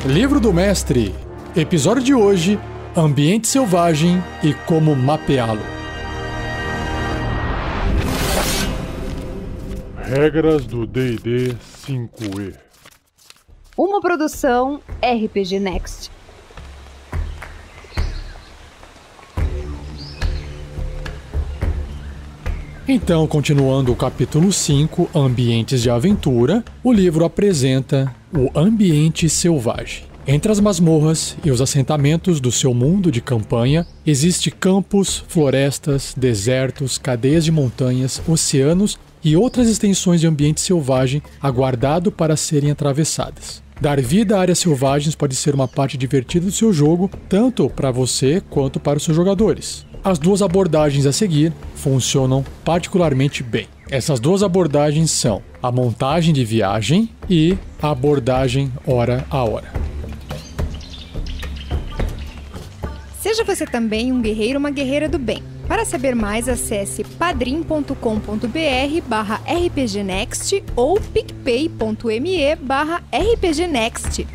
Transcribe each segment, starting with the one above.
Livro do Mestre. Episódio de hoje: Ambiente Selvagem e como mapeá-lo. Regras do D&D 5e. Uma produção RPG Next. Então, continuando o capítulo 5, Ambientes de Aventura, o livro apresenta o ambiente selvagem. Entre as masmorras e os assentamentos do seu mundo de campanha, existem campos, florestas, desertos, cadeias de montanhas, oceanos e outras extensões de ambiente selvagem aguardado para serem atravessadas. Dar vida a áreas selvagens pode ser uma parte divertida do seu jogo, tanto para você quanto para os seus jogadores. As duas abordagens a seguir funcionam particularmente bem. Essas duas abordagens são a montagem de viagem e a abordagem hora a hora. Seja você também um guerreiro ou uma guerreira do bem. Para saber mais, acesse padrim.com.br/rpgnext ou picpay.me/rpgnext.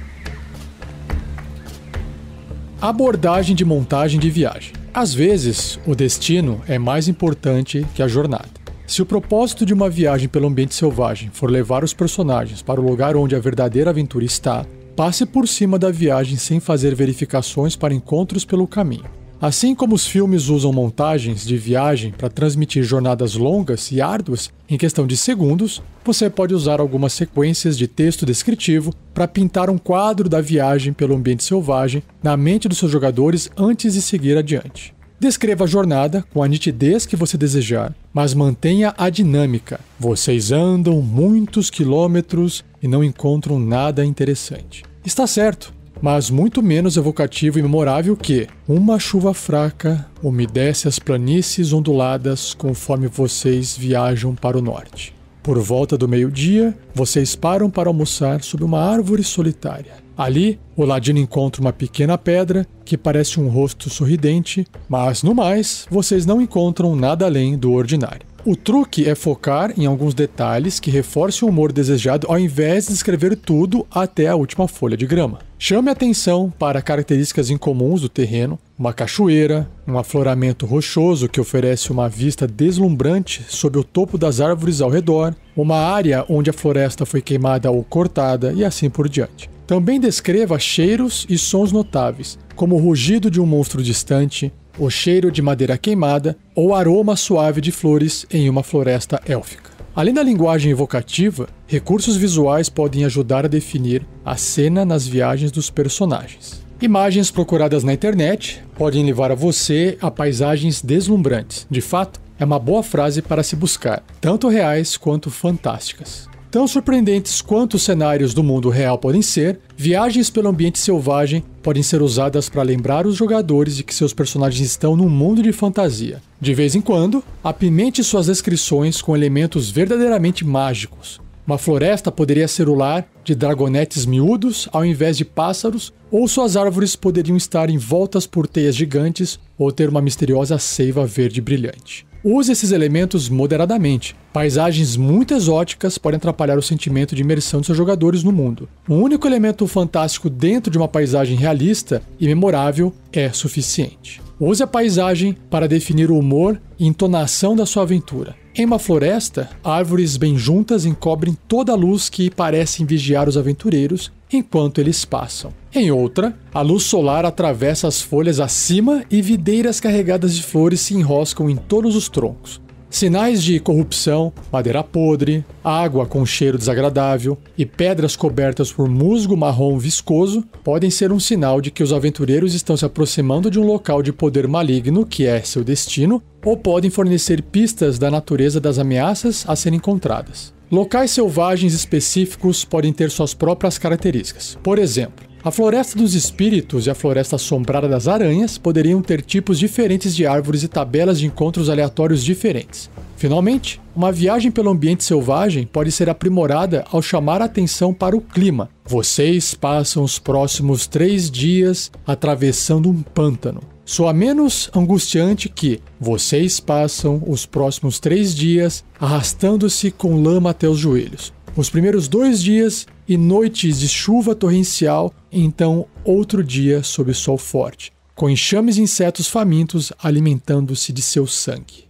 Abordagem de montagem de viagem. Às vezes, o destino é mais importante que a jornada. Se o propósito de uma viagem pelo ambiente selvagem for levar os personagens para o lugar onde a verdadeira aventura está, passe por cima da viagem sem fazer verificações para encontros pelo caminho. Assim como os filmes usam montagens de viagem para transmitir jornadas longas e árduas em questão de segundos, você pode usar algumas sequências de texto descritivo para pintar um quadro da viagem pelo ambiente selvagem na mente dos seus jogadores antes de seguir adiante. Descreva a jornada com a nitidez que você desejar, mas mantenha a dinâmica. Vocês andam muitos quilômetros e não encontram nada interessante. Está certo, mas muito menos evocativo e memorável que uma chuva fraca umedece as planícies onduladas conforme vocês viajam para o norte. Por volta do meio-dia, vocês param para almoçar sob uma árvore solitária. Ali, o ladino encontra uma pequena pedra que parece um rosto sorridente, mas no mais, vocês não encontram nada além do ordinário. O truque é focar em alguns detalhes que reforcem o humor desejado ao invés de escrever tudo até a última folha de grama. Chame atenção para características incomuns do terreno, uma cachoeira, um afloramento rochoso que oferece uma vista deslumbrante sob o topo das árvores ao redor, uma área onde a floresta foi queimada ou cortada e assim por diante. Também descreva cheiros e sons notáveis, como o rugido de um monstro distante, o cheiro de madeira queimada ou o aroma suave de flores em uma floresta élfica. Além da linguagem evocativa, recursos visuais podem ajudar a definir a cena nas viagens dos personagens. Imagens procuradas na internet podem levar a você a paisagens deslumbrantes. De fato, é uma boa frase para se buscar, tanto reais quanto fantásticas. Tão surpreendentes quanto os cenários do mundo real podem ser, viagens pelo ambiente selvagem podem ser usadas para lembrar os jogadores de que seus personagens estão num mundo de fantasia. De vez em quando, apimente suas descrições com elementos verdadeiramente mágicos. Uma floresta poderia ser o lar de dragonetes miúdos ao invés de pássaros, ou suas árvores poderiam estar envoltas por teias gigantes ou ter uma misteriosa seiva verde brilhante. Use esses elementos moderadamente. Paisagens muito exóticas podem atrapalhar o sentimento de imersão de seus jogadores no mundo. Um único elemento fantástico dentro de uma paisagem realista e memorável é suficiente. Use a paisagem para definir o humor e entonação da sua aventura. Em uma floresta, árvores bem juntas encobrem toda a luz que parecem vigiar os aventureiros enquanto eles passam. Em outra, a luz solar atravessa as folhas acima e videiras carregadas de flores se enroscam em todos os troncos. Sinais de corrupção, madeira podre, água com cheiro desagradável e pedras cobertas por musgo marrom viscoso podem ser um sinal de que os aventureiros estão se aproximando de um local de poder maligno que é seu destino, ou podem fornecer pistas da natureza das ameaças a serem encontradas. Locais selvagens específicos podem ter suas próprias características. Por exemplo, a Floresta dos Espíritos e a Floresta Assombrada das Aranhas poderiam ter tipos diferentes de árvores e tabelas de encontros aleatórios diferentes. Finalmente, uma viagem pelo ambiente selvagem pode ser aprimorada ao chamar a atenção para o clima. Vocês passam os próximos 3 dias atravessando um pântano. Soa menos angustiante que vocês passam os próximos 3 dias arrastando-se com lama até os joelhos. os primeiros 2 dias e noites de chuva torrencial, e então outro dia sob sol forte, com enxames de insetos famintos alimentando-se de seu sangue.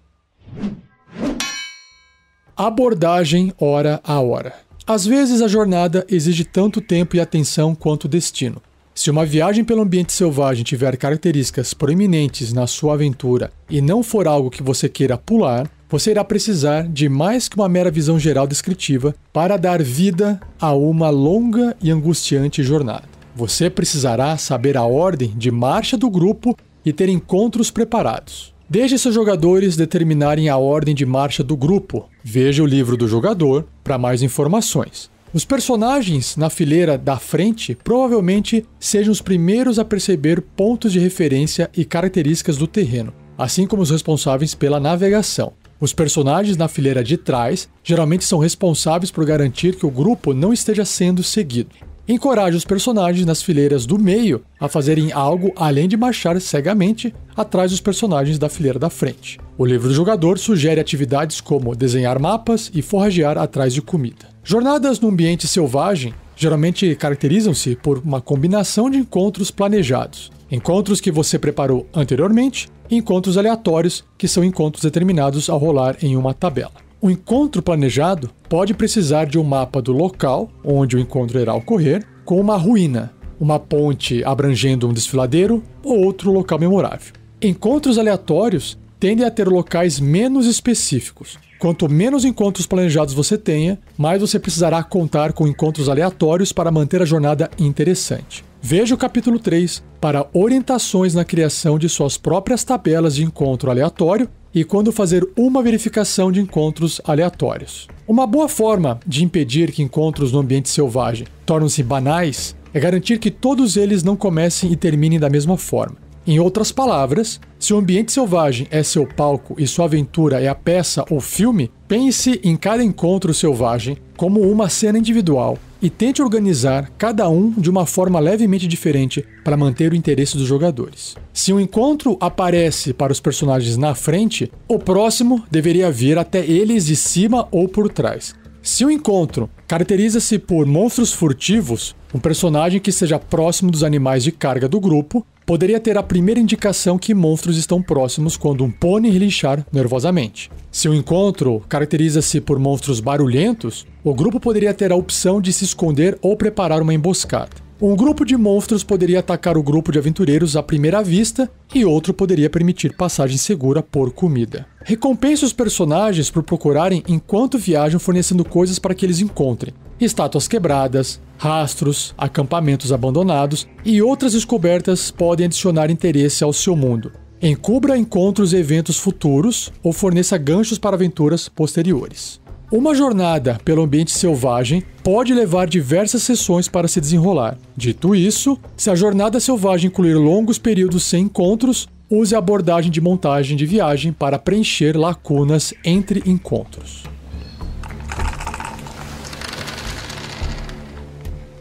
Abordagem hora a hora. Às vezes a jornada exige tanto tempo e atenção quanto o destino. Se uma viagem pelo ambiente selvagem tiver características proeminentes na sua aventura e não for algo que você queira pular, você irá precisar de mais que uma mera visão geral descritiva para dar vida a uma longa e angustiante jornada. Você precisará saber a ordem de marcha do grupo e ter encontros preparados. Deixe seus jogadores determinarem a ordem de marcha do grupo. Veja o livro do jogador para mais informações. Os personagens na fileira da frente provavelmente sejam os primeiros a perceber pontos de referência e características do terreno, assim como os responsáveis pela navegação. Os personagens na fileira de trás geralmente são responsáveis por garantir que o grupo não esteja sendo seguido. Encoraje os personagens nas fileiras do meio a fazerem algo além de marchar cegamente atrás dos personagens da fileira da frente. O livro do jogador sugere atividades como desenhar mapas e forragear atrás de comida. Jornadas no ambiente selvagem geralmente caracterizam-se por uma combinação de encontros planejados, encontros que você preparou anteriormente e encontros aleatórios, que são encontros determinados a rolar em uma tabela. O encontro planejado pode precisar de um mapa do local onde o encontro irá ocorrer, com uma ruína, uma ponte abrangendo um desfiladeiro ou outro local memorável. Encontros aleatórios tendem a ter locais menos específicos. Quanto menos encontros planejados você tenha, mais você precisará contar com encontros aleatórios para manter a jornada interessante. Veja o capítulo 3 para orientações na criação de suas próprias tabelas de encontro aleatório e quando fazer uma verificação de encontros aleatórios. Uma boa forma de impedir que encontros no ambiente selvagem tornem-se banais é garantir que todos eles não comecem e terminem da mesma forma. Em outras palavras, se o ambiente selvagem é seu palco e sua aventura é a peça ou filme, pense em cada encontro selvagem como uma cena individual e tente organizar cada um de uma forma levemente diferente para manter o interesse dos jogadores. Se um encontro aparece para os personagens na frente, o próximo deveria vir até eles de cima ou por trás. Se o encontro caracteriza-se por monstros furtivos, um personagem que esteja próximo dos animais de carga do grupo poderia ter a primeira indicação que monstros estão próximos quando um pônei relinchar nervosamente. Se o encontro caracteriza-se por monstros barulhentos, o grupo poderia ter a opção de se esconder ou preparar uma emboscada. Um grupo de monstros poderia atacar o grupo de aventureiros à primeira vista e outro poderia permitir passagem segura por comida. Recompense os personagens por procurarem enquanto viajam, fornecendo coisas para que eles encontrem. Estátuas quebradas, rastros, acampamentos abandonados e outras descobertas podem adicionar interesse ao seu mundo. Encubra encontros e eventos futuros ou forneça ganchos para aventuras posteriores. Uma jornada pelo ambiente selvagem pode levar diversas sessões para se desenrolar. Dito isso, se a jornada selvagem incluir longos períodos sem encontros, use a abordagem de montagem de viagem para preencher lacunas entre encontros.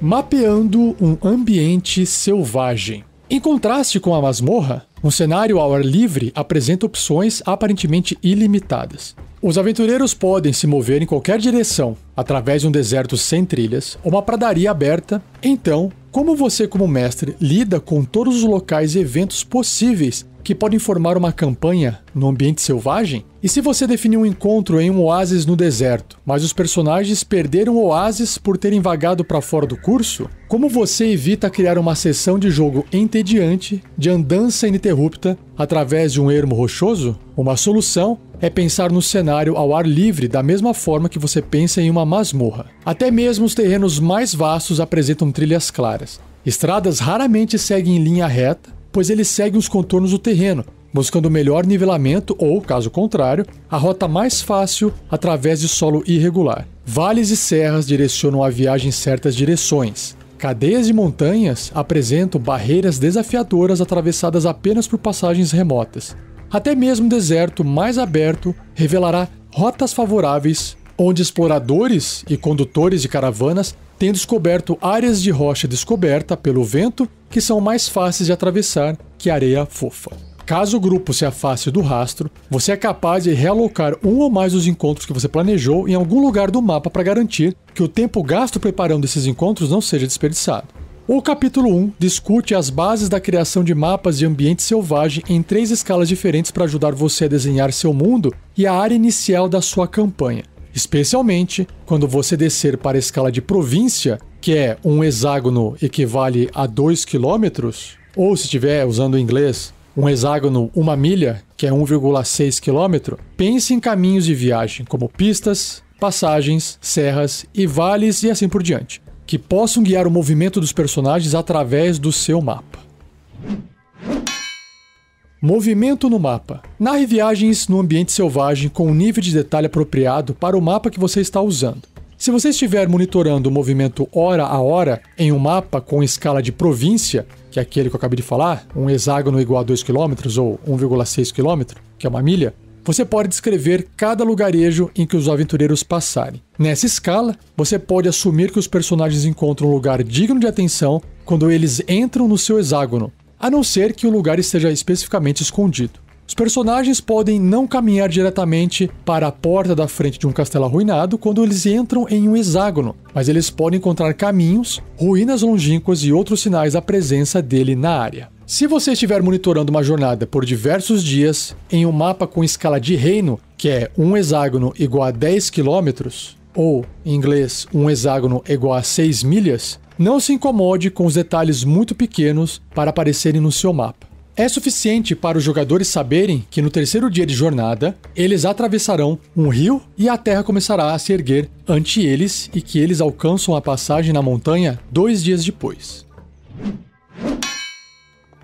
Mapeando um ambiente selvagem. Em contraste com a masmorra, um cenário ao ar livre apresenta opções aparentemente ilimitadas. Os aventureiros podem se mover em qualquer direção, através de um deserto sem trilhas ou uma pradaria aberta. Então, como você como mestre lida com todos os locais e eventos possíveis que podem formar uma campanha no ambiente selvagem? E se você definir um encontro em um oásis no deserto, mas os personagens perderam o oásis por terem vagado para fora do curso? Como você evita criar uma sessão de jogo entediante de andança ininterrupta através de um ermo rochoso? Uma solução é pensar no cenário ao ar livre da mesma forma que você pensa em uma masmorra. Até mesmo os terrenos mais vastos apresentam trilhas claras. Estradas raramente seguem em linha reta, pois eles seguem os contornos do terreno, buscando o melhor nivelamento ou, caso contrário, a rota mais fácil através de solo irregular. Vales e serras direcionam a viagem em certas direções. Cadeias de montanhas apresentam barreiras desafiadoras atravessadas apenas por passagens remotas. Até mesmo um deserto mais aberto revelará rotas favoráveis, onde exploradores e condutores de caravanas têm descoberto áreas de rocha descoberta pelo vento que são mais fáceis de atravessar que areia fofa. Caso o grupo se afaste do rastro, você é capaz de realocar um ou mais dos encontros que você planejou em algum lugar do mapa para garantir que o tempo gasto preparando esses encontros não seja desperdiçado. O capítulo 1 discute as bases da criação de mapas de ambiente selvagem em 3 escalas diferentes para ajudar você a desenhar seu mundo e a área inicial da sua campanha. Especialmente quando você descer para a escala de província, que é um hexágono equivale a 2 km, ou se estiver usando o inglês, um hexágono 1 milha, que é 1,6 km, pense em caminhos de viagem como pistas, passagens, serras e vales e assim por diante, que possam guiar o movimento dos personagens através do seu mapa. Movimento no mapa. Narre viagens no ambiente selvagem com um nível de detalhe apropriado para o mapa que você está usando. Se você estiver monitorando o movimento hora a hora em um mapa com escala de província, que é aquele que eu acabei de falar, um hexágono igual a 2 km ou 1,6 km, que é 1 milha, você pode descrever cada lugarejo em que os aventureiros passarem. Nessa escala, você pode assumir que os personagens encontram um lugar digno de atenção quando eles entram no seu hexágono, a não ser que o lugar esteja especificamente escondido. Os personagens podem não caminhar diretamente para a porta da frente de um castelo arruinado quando eles entram em um hexágono, mas eles podem encontrar caminhos, ruínas longínquas e outros sinais da presença dele na área. Se você estiver monitorando uma jornada por diversos dias em um mapa com escala de reino, que é um hexágono igual a 10 km, ou, em inglês, um hexágono igual a 6 milhas, não se incomode com os detalhes muito pequenos para aparecerem no seu mapa. É suficiente para os jogadores saberem que no 3º dia de jornada, eles atravessarão um rio e a terra começará a se erguer ante eles e que eles alcançam a passagem na montanha 2 dias depois.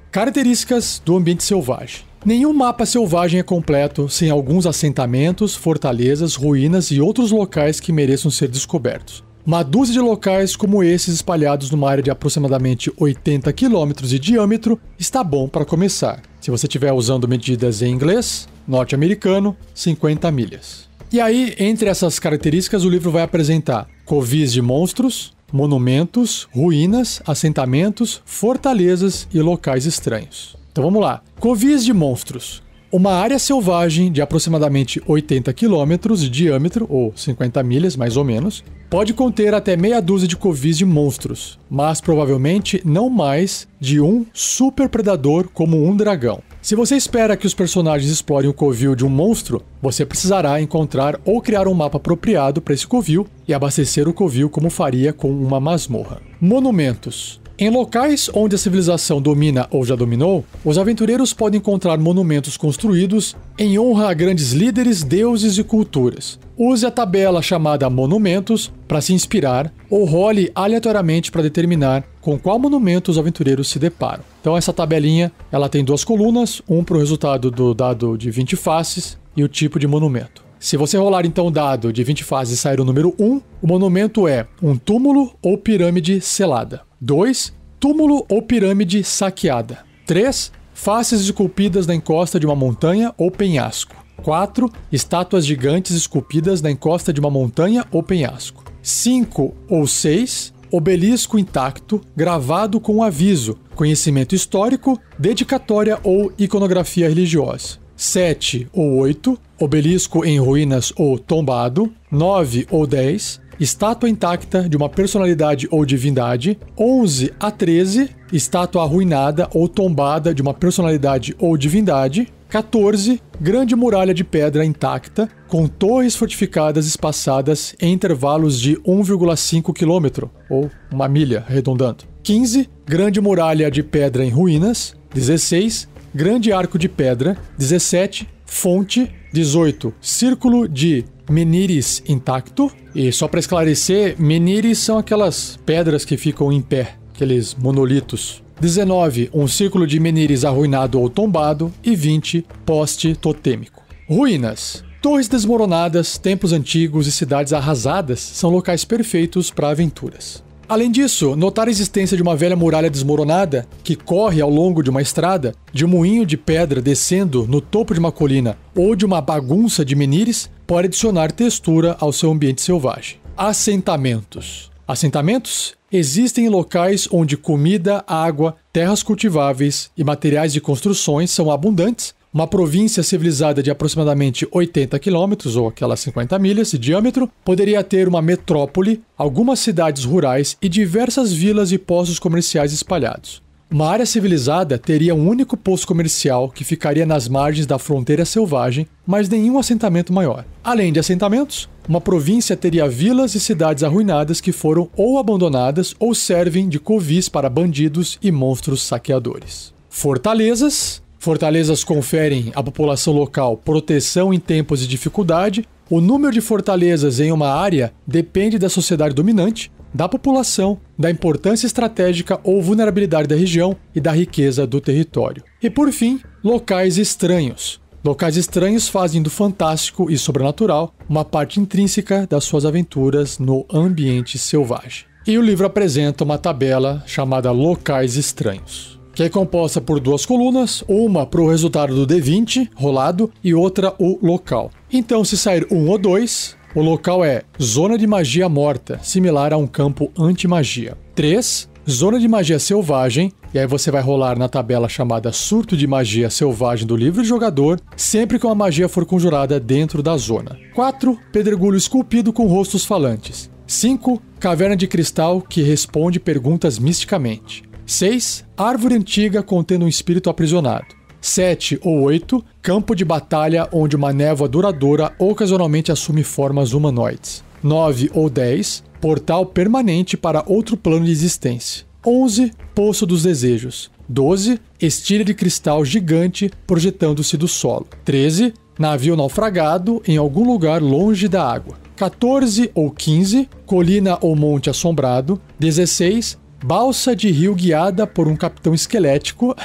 Características do ambiente selvagem. Nenhum mapa selvagem é completo sem alguns assentamentos, fortalezas, ruínas e outros locais que mereçam ser descobertos. Uma dúzia de locais como esses espalhados numa área de aproximadamente 80 km de diâmetro está bom para começar. Se você estiver usando medidas em inglês, norte-americano, 50 milhas. E aí, entre essas características, o livro vai apresentar covis de monstros, monumentos, ruínas, assentamentos, fortalezas e locais estranhos. Então vamos lá. Covis de monstros. Uma área selvagem de aproximadamente 80 km de diâmetro, ou 50 milhas mais ou menos, pode conter até meia dúzia de covis de monstros, mas provavelmente não mais de um super predador como um dragão. Se você espera que os personagens explorem o covil de um monstro, você precisará encontrar ou criar um mapa apropriado para esse covil e abastecer o covil como faria com uma masmorra. Monumentos. Em locais onde a civilização domina ou já dominou, os aventureiros podem encontrar monumentos construídos em honra a grandes líderes, deuses e culturas. Use a tabela chamada Monumentos para se inspirar ou role aleatoriamente para determinar com qual monumento os aventureiros se deparam. Então essa tabelinha ela tem 2 colunas, um para o resultado do dado de 20 faces e o tipo de monumento. Se você rolar então o dado de 20 faces e sair o número 1, o monumento é um túmulo ou pirâmide selada. 2. Túmulo ou pirâmide saqueada. 3. Faces esculpidas na encosta de uma montanha ou penhasco. 4. Estátuas gigantes esculpidas na encosta de uma montanha ou penhasco. 5 ou 6. Obelisco intacto, gravado com um aviso, conhecimento histórico, dedicatória ou iconografia religiosa. 7 ou 8. Obelisco em ruínas ou tombado. 9 ou 10. Estátua intacta de uma personalidade ou divindade. 11 a 13, estátua arruinada ou tombada de uma personalidade ou divindade. 14, grande muralha de pedra intacta, com torres fortificadas espaçadas em intervalos de 1,5 km, ou 1 milha, arredondando. 15, grande muralha de pedra em ruínas. 16, grande arco de pedra. 17, fonte. 18, círculo de menires intacto. E só para esclarecer, menires são aquelas pedras que ficam em pé, aqueles monolitos. 19, um círculo de menires arruinado ou tombado. E 20, poste totêmico. Ruínas. Torres desmoronadas, templos antigos e cidades arrasadas são locais perfeitos para aventuras. Além disso, notar a existência de uma velha muralha desmoronada que corre ao longo de uma estrada, de um moinho de pedra descendo no topo de uma colina ou de uma bagunça de menires pode adicionar textura ao seu ambiente selvagem. Assentamentos. Assentamentos existem locais onde comida, água, terras cultiváveis e materiais de construções são abundantes. Uma província civilizada de aproximadamente 80 quilômetros, ou aquelas 50 milhas de diâmetro, poderia ter uma metrópole, algumas cidades rurais e diversas vilas e postos comerciais espalhados. Uma área civilizada teria um único posto comercial que ficaria nas margens da fronteira selvagem, mas nenhum assentamento maior. Além de assentamentos, uma província teria vilas e cidades arruinadas que foram ou abandonadas ou servem de covis para bandidos e monstros saqueadores. Fortalezas. Fortalezas conferem à população local proteção em tempos de dificuldade. O número de fortalezas em uma área depende da sociedade dominante, da população, da importância estratégica ou vulnerabilidade da região e da riqueza do território. E por fim, locais estranhos. Locais estranhos fazem do fantástico e sobrenatural uma parte intrínseca das suas aventuras no ambiente selvagem. E o livro apresenta uma tabela chamada Locais Estranhos, que é composta por 2 colunas, uma para o resultado do D20 rolado e outra o local. Então, se sair 1 ou 2, o local é Zona de Magia Morta, similar a um campo anti-magia. 3, Zona de Magia Selvagem, e aí você vai rolar na tabela chamada Surto de Magia Selvagem do livro de jogador, sempre que uma magia for conjurada dentro da zona. 4, Pedregulho Esculpido com Rostos Falantes. 5, Caverna de Cristal que responde perguntas misticamente. 6, Árvore Antiga contendo um espírito aprisionado. 7 ou 8, Campo de Batalha onde uma névoa duradoura ocasionalmente assume formas humanoides. 9 ou 10, Portal permanente para outro plano de existência. 11, Poço dos Desejos. 12, Estilha de cristal gigante projetando-se do solo. 13, Navio naufragado em algum lugar longe da água. 14 ou 15, Colina ou monte assombrado. 16, Balsa de rio guiada por um capitão esquelético.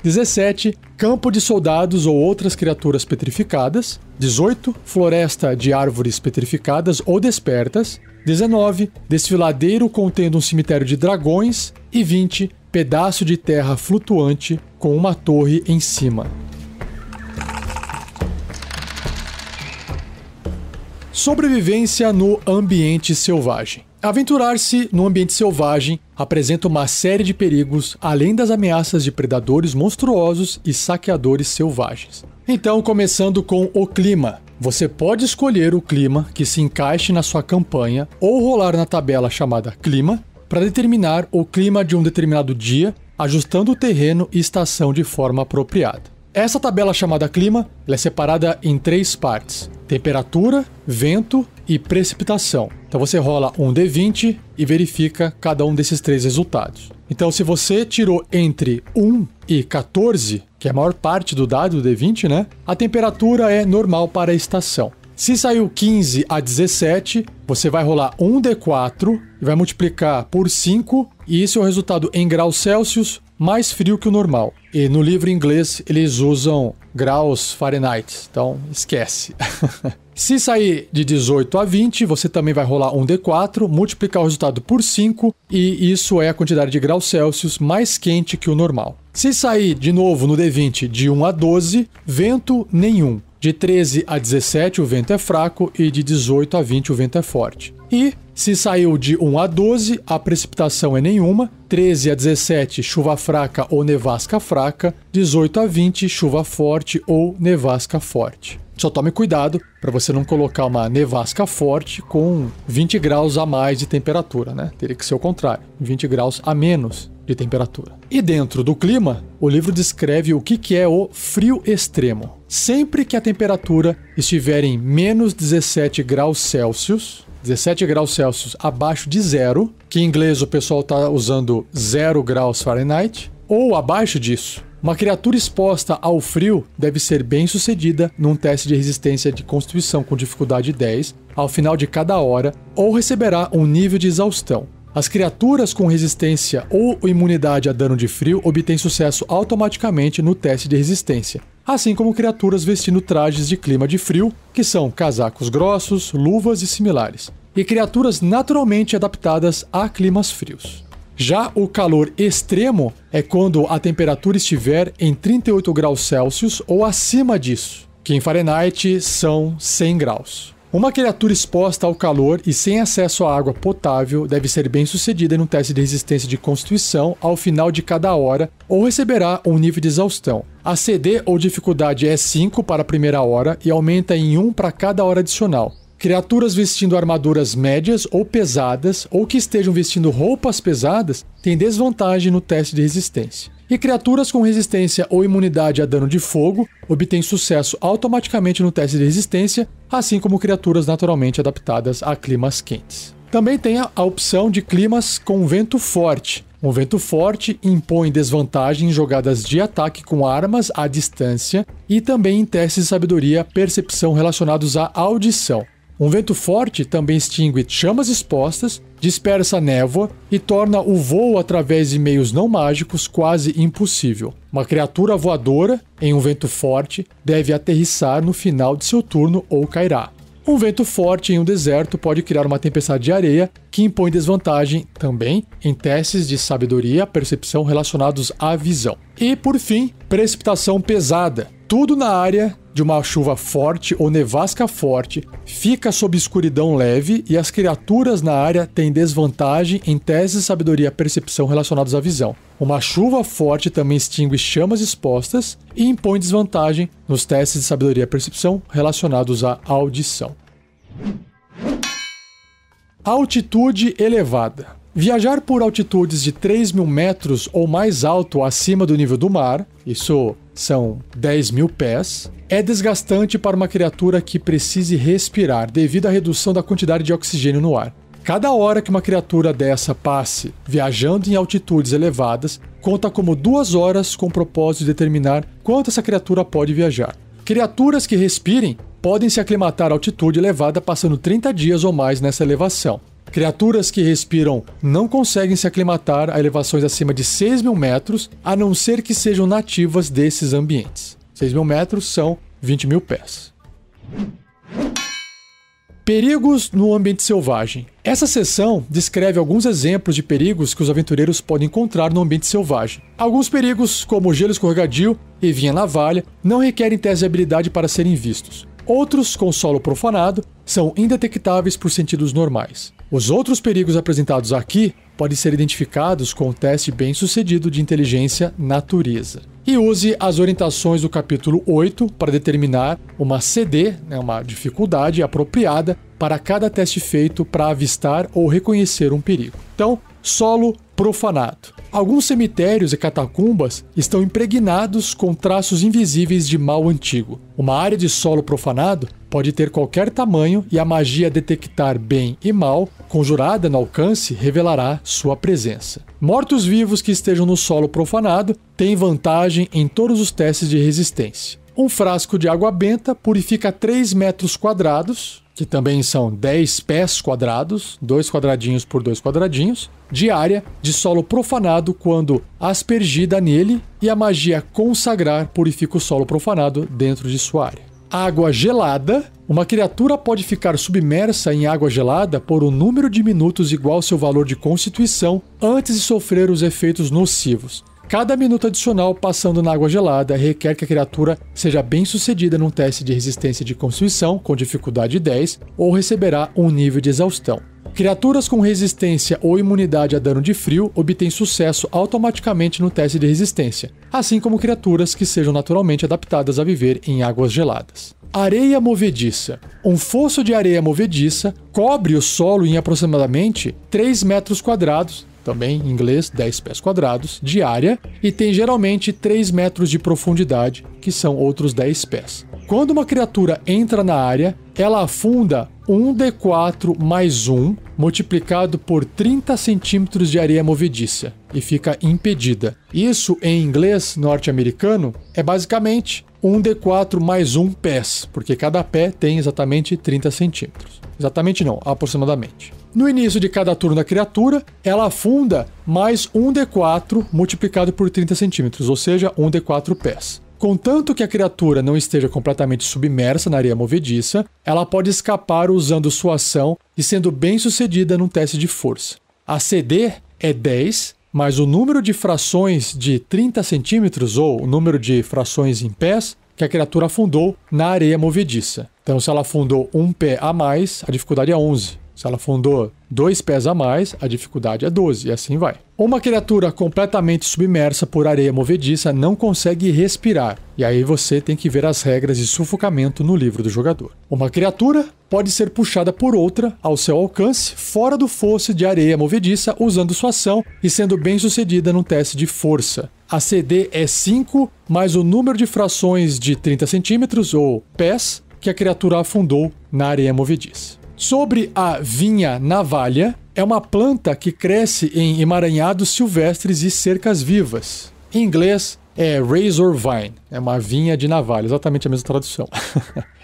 17, Campo de soldados ou outras criaturas petrificadas. 18, Floresta de árvores petrificadas ou despertas. 19, Desfiladeiro contendo um cemitério de dragões. E 20, Pedaço de terra flutuante com uma torre em cima. Sobrevivência no ambiente selvagem. Aventurar-se no ambiente selvagem apresenta uma série de perigos, além das ameaças de predadores monstruosos e saqueadores selvagens. Então, começando com o clima. Você pode escolher o clima que se encaixe na sua campanha ou rolar na tabela chamada Clima para determinar o clima de um determinado dia, ajustando o terreno e estação de forma apropriada. Essa tabela chamada Clima ela é separada em 3 partes: temperatura, vento e precipitação. Então você rola um D20 e verifica cada um desses 3 resultados. Então se você tirou entre 1 e 14, que é a maior parte do dado do D20, né? A temperatura é normal para a estação. Se saiu 15 a 17, você vai rolar um D4 e vai multiplicar por 5, e esse é o resultado em graus Celsius, mais frio que o normal. E no livro em inglês eles usam graus Fahrenheit, então esquece. Se sair de 18 a 20, você também vai rolar um D4, multiplicar o resultado por 5, e isso é a quantidade de graus Celsius mais quente que o normal. Se sair de novo no D20 de 1 a 12, vento nenhum. De 13 a 17 o vento é fraco e de 18 a 20 o vento é forte. E se saiu de 1 a 12, a precipitação é nenhuma. 13 a 17, chuva fraca ou nevasca fraca. 18 a 20, chuva forte ou nevasca forte. Só tome cuidado para você não colocar uma nevasca forte com 20 graus a mais de temperatura, né? Teria que ser o contrário, 20 graus a menos de temperatura. E dentro do clima, o livro descreve o que é o frio extremo. Sempre que a temperatura estiver em menos 17 graus Celsius, 17 graus Celsius abaixo de zero, que em inglês o pessoal está usando 0 graus Fahrenheit, ou abaixo disso, uma criatura exposta ao frio deve ser bem sucedida num teste de resistência de constituição com dificuldade 10 ao final de cada hora, ou receberá um nível de exaustão. As criaturas com resistência ou imunidade a dano de frio obtêm sucesso automaticamente no teste de resistência, assim como criaturas vestindo trajes de clima de frio, que são casacos grossos, luvas e similares, e criaturas naturalmente adaptadas a climas frios. Já o calor extremo é quando a temperatura estiver em 38 graus Celsius ou acima disso, que em Fahrenheit são 100 graus. Uma criatura exposta ao calor e sem acesso à água potável deve ser bem sucedida no teste de resistência de constituição ao final de cada hora ou receberá um nível de exaustão. A CD ou dificuldade é 5 para a primeira hora e aumenta em 1 para cada hora adicional. Criaturas vestindo armaduras médias ou pesadas ou que estejam vestindo roupas pesadas têm desvantagem no teste de resistência. E criaturas com resistência ou imunidade a dano de fogo obtêm sucesso automaticamente no teste de resistência, assim como criaturas naturalmente adaptadas a climas quentes. Também tem a opção de climas com vento forte. Um vento forte impõe desvantagem em jogadas de ataque com armas à distância e também em testes de sabedoria e percepção relacionados à audição. Um vento forte também extingue chamas expostas, dispersa névoa e torna o voo através de meios não mágicos quase impossível. Uma criatura voadora, em um vento forte, deve aterrissar no final de seu turno ou cairá. Um vento forte em um deserto pode criar uma tempestade de areia que impõe desvantagem também em testes de sabedoria e percepção relacionados à visão. E, por fim, precipitação pesada. Tudo na área de uma chuva forte ou nevasca forte fica sob escuridão leve e as criaturas na área têm desvantagem em testes de sabedoria e percepção relacionados à visão. Uma chuva forte também extingue chamas expostas e impõe desvantagem nos testes de sabedoria e percepção relacionados à audição. Altitude elevada. Viajar por altitudes de 3.000 metros ou mais alto acima do nível do mar, isso são 10.000 pés, é desgastante para uma criatura que precise respirar devido à redução da quantidade de oxigênio no ar. Cada hora que uma criatura dessa passe viajando em altitudes elevadas, conta como 2 horas com o propósito de determinar quanto essa criatura pode viajar. Criaturas que respirem podem se aclimatar à altitude elevada passando 30 dias ou mais nessa elevação. Criaturas que respiram não conseguem se aclimatar a elevações acima de 6.000 metros, a não ser que sejam nativas desses ambientes. 6.000 metros são 20.000 pés. Perigos no ambiente selvagem. Essa seção descreve alguns exemplos de perigos que os aventureiros podem encontrar no ambiente selvagem. Alguns perigos, como gelo escorregadio e vinha navalha, não requerem teste de habilidade para serem vistos. Outros, com solo profanado, são indetectáveis por sentidos normais. Os outros perigos apresentados aqui podem ser identificados com um teste bem-sucedido de inteligência natureza. E use as orientações do capítulo 8 para determinar uma CD, uma dificuldade apropriada para cada teste feito para avistar ou reconhecer um perigo. Então, solo profanado. Alguns cemitérios e catacumbas estão impregnados com traços invisíveis de mal antigo. Uma área de solo profanado pode ter qualquer tamanho e a magia detectar bem e mal, conjurada no alcance, revelará sua presença. Mortos-vivos que estejam no solo profanado têm vantagem em todos os testes de resistência. Um frasco de água benta purifica 3 metros quadrados, que também são 10 pés quadrados, 2 quadradinhos por 2 quadradinhos, de área de solo profanado quando aspergida nele e a magia consagrar purifica o solo profanado dentro de sua área. Água gelada. Uma criatura pode ficar submersa em água gelada por um número de minutos igual ao seu valor de constituição antes de sofrer os efeitos nocivos. Cada minuto adicional passando na água gelada requer que a criatura seja bem sucedida num teste de resistência de constituição com dificuldade 10 ou receberá um nível de exaustão. Criaturas com resistência ou imunidade a dano de frio obtêm sucesso automaticamente no teste de resistência, assim como criaturas que sejam naturalmente adaptadas a viver em águas geladas. Areia movediça. Um fosso de areia movediça cobre o solo em aproximadamente 3 metros quadrados, também em inglês 10 pés quadrados, de área e tem geralmente 3 metros de profundidade, que são outros 10 pés. Quando uma criatura entra na área, ela afunda 1d4 mais 1 multiplicado por 30 centímetros de areia movediça e fica impedida. Isso em inglês norte-americano é basicamente 1d4 mais 1 pés, porque cada pé tem exatamente 30 centímetros. Exatamente não, aproximadamente. No início de cada turno da criatura, ela afunda mais 1d4 multiplicado por 30 centímetros, ou seja, 1d4 pés. Contanto que a criatura não esteja completamente submersa na areia movediça, ela pode escapar usando sua ação e sendo bem sucedida num teste de força. A CD é 10, mas o número de frações de 30 centímetros, ou o número de frações em pés, que a criatura afundou na areia movediça. Então, se ela afundou um pé a mais, a dificuldade é 11. Se ela afundou 2 pés a mais, a dificuldade é 12, e assim vai. Uma criatura completamente submersa por areia movediça não consegue respirar, e aí você tem que ver as regras de sufocamento no livro do jogador. Uma criatura pode ser puxada por outra ao seu alcance, fora do fosso de areia movediça, usando sua ação e sendo bem sucedida num teste de força. A CD é 5, mais o número de frações de 30 centímetros, ou pés, que a criatura afundou na areia movediça. Sobre a vinha navalha, é uma planta que cresce em emaranhados silvestres e cercas vivas. Em inglês, é razor vine, é uma vinha de navalha, exatamente a mesma tradução.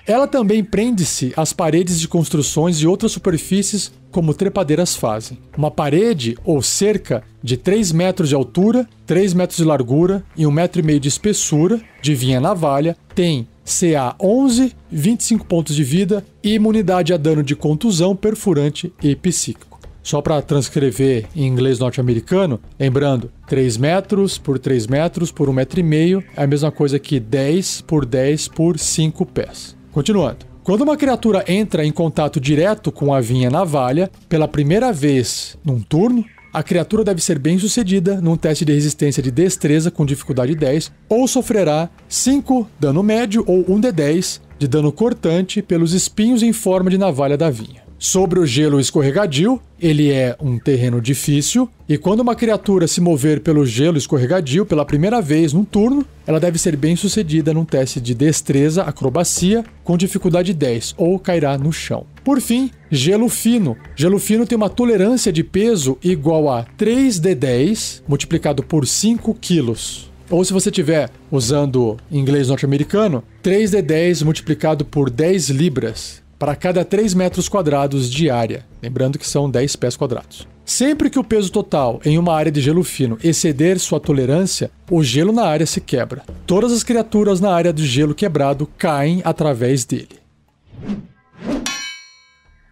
Ela também prende-se às paredes de construções e outras superfícies como trepadeiras fazem. Uma parede ou cerca de 3 metros de altura, 3 metros de largura e 1,5 metro de espessura de vinha navalha tem CA 11, 25 pontos de vida e imunidade a dano de contusão, perfurante e psíquico. Só para transcrever em inglês norte-americano, lembrando, 3 metros por 3 metros por 1,5 metro é a mesma coisa que 10 por 10 por 5 pés. Continuando. Quando uma criatura entra em contato direto com a vinha navalha, pela primeira vez num turno, a criatura deve ser bem sucedida num teste de resistência de destreza com dificuldade 10 ou sofrerá 5 dano médio ou 1d10 de dano cortante pelos espinhos em forma de navalha da vinha. Sobre o gelo escorregadio, ele é um terreno difícil e quando uma criatura se mover pelo gelo escorregadio pela primeira vez num turno, ela deve ser bem sucedida num teste de destreza, acrobacia, com dificuldade 10 ou cairá no chão. Por fim, gelo fino. Gelo fino tem uma tolerância de peso igual a 3d10 multiplicado por 5 quilos. Ou se você estiver usando inglês norte-americano, 3d10 multiplicado por 10 libras. Para cada 3 metros quadrados de área, lembrando que são 10 pés quadrados. Sempre que o peso total em uma área de gelo fino exceder sua tolerância, o gelo na área se quebra. Todas as criaturas na área do gelo quebrado caem através dele.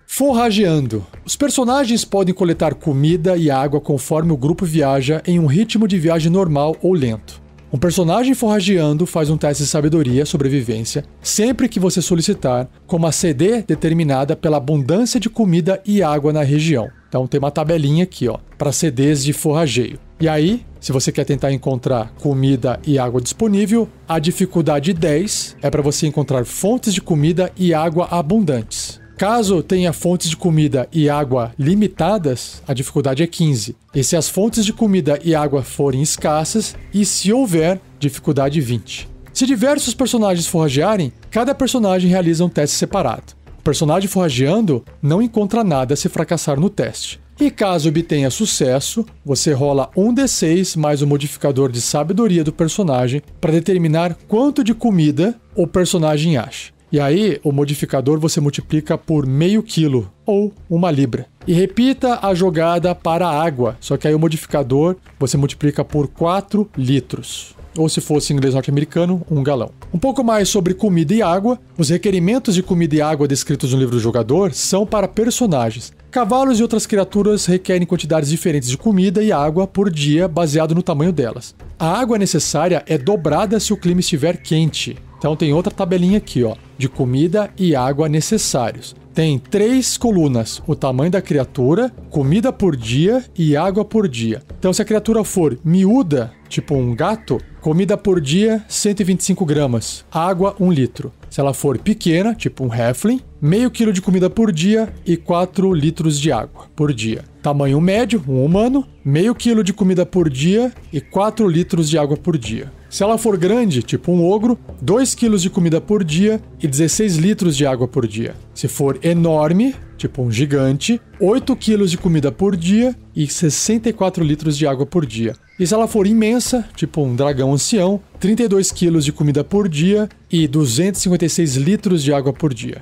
Forrageando. Os personagens podem coletar comida e água conforme o grupo viaja em um ritmo de viagem normal ou lento. Um personagem forrageando faz um teste de sabedoria, sobrevivência, sempre que você solicitar, com uma CD determinada pela abundância de comida e água na região. Então tem uma tabelinha aqui, ó, para CDs de forrageio. E aí, se você quer tentar encontrar comida e água disponível, a dificuldade 10 é para você encontrar fontes de comida e água abundantes. Caso tenha fontes de comida e água limitadas, a dificuldade é 15. E se as fontes de comida e água forem escassas, e se houver, dificuldade 20. Se diversos personagens forragearem, cada personagem realiza um teste separado. O personagem forrageando não encontra nada se fracassar no teste. E caso obtenha sucesso, você rola 1d6 mais o modificador de sabedoria do personagem para determinar quanto de comida o personagem acha. E aí, o modificador você multiplica por meio quilo, ou 1 libra. E repita a jogada para a água, só que aí o modificador você multiplica por 4 litros. Ou se fosse em inglês norte-americano, 1 galão. Um pouco mais sobre comida e água. Os requerimentos de comida e água descritos no livro do jogador são para personagens. Cavalos e outras criaturas requerem quantidades diferentes de comida e água por dia, baseado no tamanho delas. A água necessária é dobrada se o clima estiver quente. Então tem outra tabelinha aqui, ó, de comida e água necessários. Tem 3 colunas, o tamanho da criatura, comida por dia e água por dia. Então se a criatura for miúda, tipo um gato, comida por dia 125 gramas, água 1 litro. Se ela for pequena, tipo um halfling, meio quilo de comida por dia e 4 litros de água por dia. Tamanho médio, um humano, meio quilo de comida por dia e 4 litros de água por dia. Se ela for grande, tipo um ogro, 2 quilos de comida por dia e 16 litros de água por dia. Se for enorme, tipo um gigante, 8 quilos de comida por dia e 64 litros de água por dia. E se ela for imensa, tipo um dragão ancião, 32 quilos de comida por dia e 256 litros de água por dia.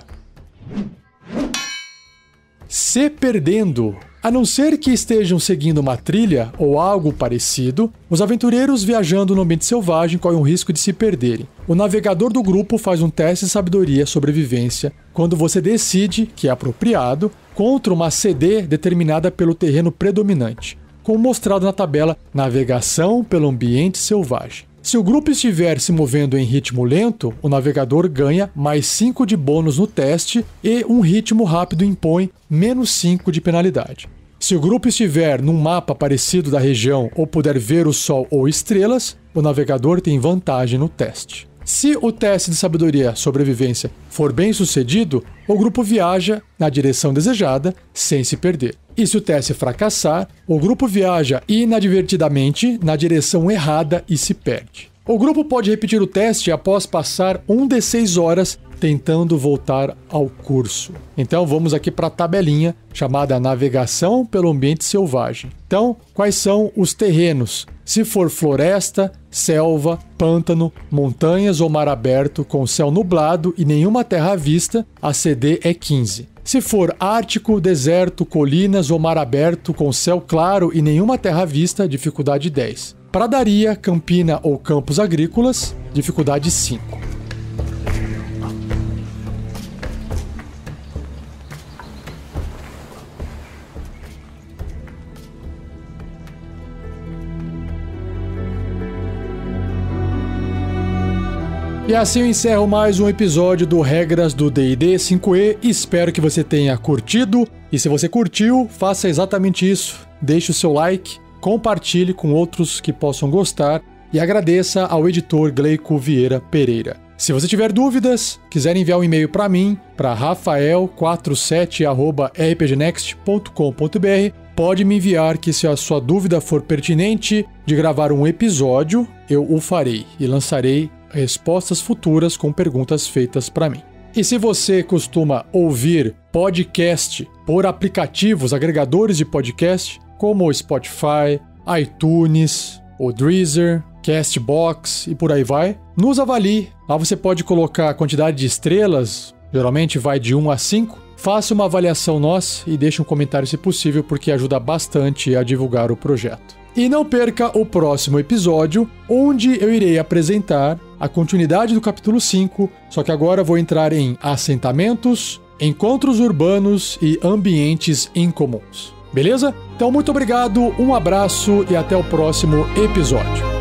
Se perdendo. A não ser que estejam seguindo uma trilha ou algo parecido, os aventureiros viajando no ambiente selvagem correm o risco de se perderem. O navegador do grupo faz um teste de sabedoria sobrevivência quando você decide que é apropriado contra uma CD determinada pelo terreno predominante, como mostrado na tabela Navegação pelo ambiente selvagem. Se o grupo estiver se movendo em ritmo lento, o navegador ganha mais 5 de bônus no teste e um ritmo rápido impõe menos 5 de penalidade. Se o grupo estiver num mapa parecido da região ou puder ver o Sol ou estrelas, o navegador tem vantagem no teste. Se o teste de sabedoria sobrevivência for bem sucedido, o grupo viaja na direção desejada sem se perder. E se o teste fracassar, o grupo viaja inadvertidamente na direção errada e se perde. O grupo pode repetir o teste após passar 1d6 horas tentando voltar ao curso. Então vamos aqui para a tabelinha chamada Navegação pelo Ambiente Selvagem. Então, quais são os terrenos? Se for floresta, selva, pântano, montanhas ou mar aberto com céu nublado e nenhuma terra à vista, a CD é 15. Se for ártico, deserto, colinas ou mar aberto com céu claro e nenhuma terra à vista, dificuldade 10. Pradaria, campina ou campos agrícolas, dificuldade 5. E assim eu encerro mais um episódio do Regras do D&D 5e. Espero que você tenha curtido. E se você curtiu, faça exatamente isso. Deixe o seu like, compartilhe com outros que possam gostar e agradeça ao editor Gleico Vieira Pereira. Se você tiver dúvidas, quiser enviar um e-mail para mim, para rafael47@rpgnext.com.br, pode me enviar que se a sua dúvida for pertinente de gravar um episódio, eu o farei e lançarei respostas futuras com perguntas feitas para mim. E se você costuma ouvir podcast por aplicativos, agregadores de podcast, como o Spotify, iTunes, o Deezer, Castbox e por aí vai, nos avalie. Lá você pode colocar a quantidade de estrelas, geralmente vai de 1 a 5. Faça uma avaliação nossa e deixe um comentário se possível, porque ajuda bastante a divulgar o projeto. E não perca o próximo episódio, onde eu irei apresentar a continuidade do capítulo 5, só que agora vou entrar em assentamentos, encontros urbanos e ambientes incomuns. Beleza? Então muito obrigado, um abraço e até o próximo episódio.